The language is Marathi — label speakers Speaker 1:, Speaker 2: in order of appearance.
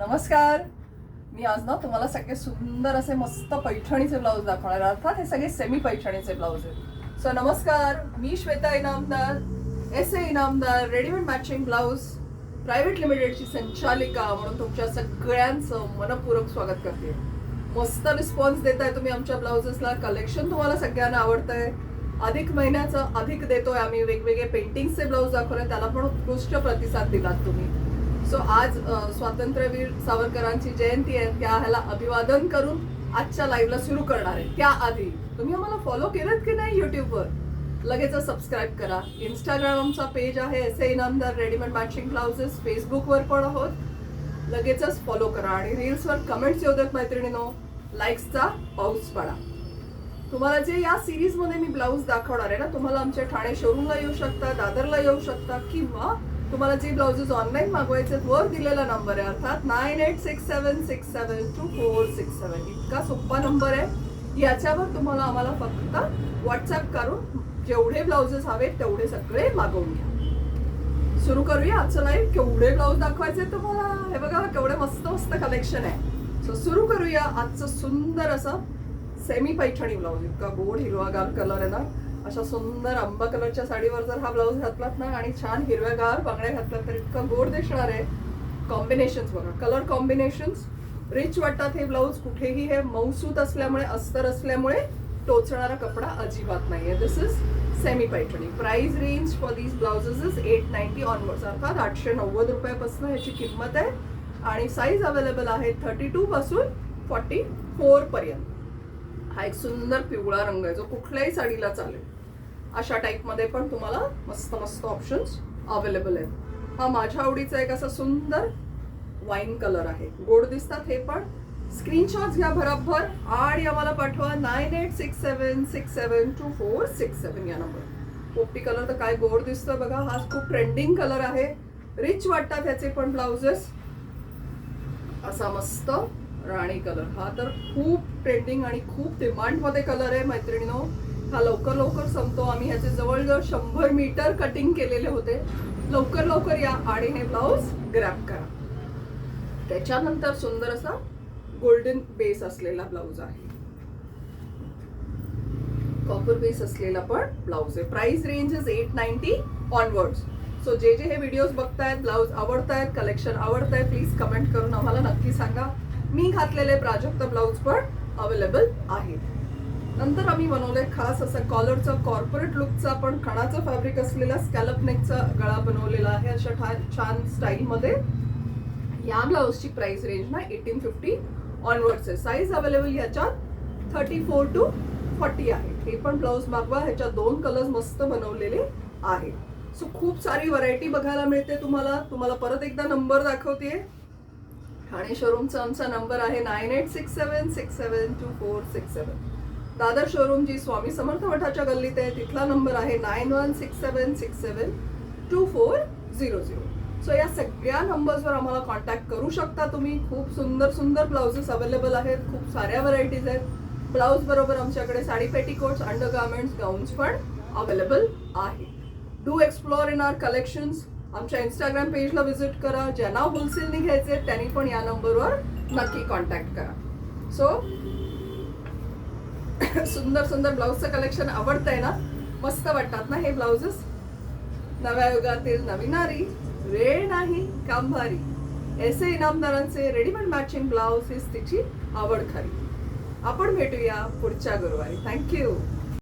Speaker 1: नमस्कार. मी आज ना तुम्हाला सगळे सुंदर असे मस्त पैठणीचे ब्लाऊज दाखवणार. अर्थात हे सगळे सेमी पैठणीचे ब्लाऊज आहेत. सो नमस्कार, मी Shweta Inamdar, SA Inamdar, readymade matching blouse private लिमिटेडची संचालिका म्हणून तुमच्या सगळ्यांचं मनपूर्वक स्वागत करते. मस्त रिस्पॉन्स देताय तुम्ही आमच्या ब्लाउजेसला. कलेक्शन तुम्हाला सगळ्यांना आवडतंय. अधिक महिन्याचं अधिक देतोय आम्ही. वेगवेगळे पेंटिंगचे ब्लाऊज दाखवले, त्याला पण उत्कृष्ट प्रतिसाद दिलात तुम्ही. सो आज स्वातंत्र्यवीर सावरकरांची जयंती आहे. त्या ह्याला अभिवादन करून आजच्या लाईव्हला सुरू करणार आहे. त्याआधी तुम्ही आम्हाला फॉलो केलं की नाही युट्यूबवर? लगेच सबस्क्राईब करा. इंस्टाग्राम आमचा पेज आहे SA Inamdar readymade matching blouses. फेसबुकवर पण आहोत. लगेचच फॉलो करा आणि रील्सवर कमेंट्स येऊ देत मैत्रिणींनो. लाईक्सचा पाऊस पडा. तुम्हाला जे या सिरीजमध्ये मी ब्लाऊज दाखवणार आहे ना, तुम्हाला आमच्या ठाणे शोरूमला येऊ शकता, दादरला येऊ शकता, किंवा तुम्हाला जे ब्लाउजेस ऑनलाईन मागवायचे वर दिलेला नंबर आहे, अर्थात 9867672467. इतका सोपा नंबर आहे. याच्यावर तुम्हाला आम्हाला फक्त व्हॉट्सअप करून जेवढे ब्लाउजेस हवेत तेवढे सगळे मागवून घ्या. सुरू करूया आजचं लाईव्ह. केवढे ब्लाऊज दाखवायचे तुम्हाला. हे बघा केवढे मस्त मस्त कलेक्शन आहे. सो सुरू करूया आजचं सुंदर असं सेमी पैठणी ब्लाऊज. इतका गोड हिरवागार कलर आहे ना. अशा सुंदर आंबा कलरच्या साडीवर जर हा ब्लाऊज घातलात ना आणि छान हिरव्यागार बांगड्या घातलात तर इतकं गोड दिसणार आहे. कॉम्बिनेशन्स बघा, कलर कॉम्बिनेशन्स रिच वाटतात. हे ब्लाऊज कुठेही हे मऊसूत असल्यामुळे, अस्तर असल्यामुळे टोचणारा कपडा अजिबात नाहीये. This is semi Paithani. Price range for these blouses is 890 onwards, अर्थात 890 रुपयापासून ह्याची किंमत आहे. आणि साईज अवेलेबल आहे 32 पासून 44 पर्यंत. हा एक सुंदर पिवळा रंग आहे जो कुठल्याही साडीला चालेल. अशा टाईपमध्ये पण तुम्हाला मस्त मस्त ऑप्शन्स अवेलेबल आहेत. हा माझ्या आवडीचा एक असा सुंदर वाईन कलर आहे. गोड दिसतात हे पण. स्क्रीनशॉट्स घ्या भराभर आणि आम्हाला पाठवा 9867672467 या नंबर. पोपटी कलर तर काय गोड दिसतोय बघा. हा खूप ट्रेंडिंग कलर आहे. रिच वाटतात ह्याचे पण ब्लाउजेस. असा मस्त राणी कलर. हा तर खूप ट्रेंडिंग आणि खूप डिमांडमध्ये कलर आहे मैत्रिणीनो. हा लवकर लवकर संपतो. आम्ही ह्याचे जवळजवळ 100 मीटर कटिंग केलेले होते. लवकर लवकर या आणि हे ब्लाऊज ग्रॅब करा. त्याच्यानंतर सुंदर असा गोल्डन बेस असलेला ब्लाऊज आहे. कॉपर बेस असलेला पण ब्लाऊज आहे. Price range is 890 onwards. So जे हे व्हिडिओज बघतायत, ब्लाऊज आवडतायत, कलेक्शन आवडताय, प्लीज कमेंट करून आम्हाला नक्की सांगा. मी घातलेले प्राजक्त ब्लाऊज पण अवेलेबल आहेत. नंतर आम्ही बनवलंय खास असं कॉलरचा कॉर्पोरेट लुकचा पण खणाचं फॅब्रिक असलेला स्कॅलप नेकचा गळा बनवलेला आहे अशा छान स्टाईलमध्ये. या ब्लाऊजची प्राइस रेंज ना 1850 ऑनवर्ड्स आहे. साईज अवेलेबल याच्यात 34 to 40 आहे. हे पण ब्लाऊज मागवा. ह्याच्यात 2 कलर्स मस्त बनवलेले आहेत. सो खूप सारी व्हरायटी बघायला मिळते तुम्हाला. तुम्हाला परत एकदा नंबर दाखवते. ठाणे शोरूमचा आमचा नंबर आहे 9867672467. दादर शोरूम जी स्वामी समर्थ मठाच्या गल्लीत आहे तिथला नंबर आहे 9167672400. सो या सगळ्या नंबर्सवर आम्हाला कॉन्टॅक्ट करू शकता तुम्ही. खूप सुंदर सुंदर ब्लाउजेस अवेलेबल आहेत. खूप साऱ्या व्हरायटीज आहेत. ब्लाऊज बरोबर आमच्याकडे साडी पेटीकोट्स, अंडरगार्मेंट्स, गाऊन्स पण अवेलेबल आहे. Do explore in our collections. आमच्या इंस्टाग्राम पेजला व्हिजिट करा. ज्यांना होलसेलनी घ्यायचे त्यांनी पण या नंबरवर नक्की कॉन्टॅक्ट करा. सो सुंदर सुंदर ब्लाऊजचं कलेक्शन आवडतंय ना. मस्त वाटतात ना हे ब्लाउजेस. नव्या युगातील नवीनारी, वेळ नाही काम भारी. SA इनामदारांचे रेडीमेड मॅचिंग ब्लाऊज हीच तिची आवड खरी. आपण भेटूया पुढच्या गुरुवारी. थँक्यू.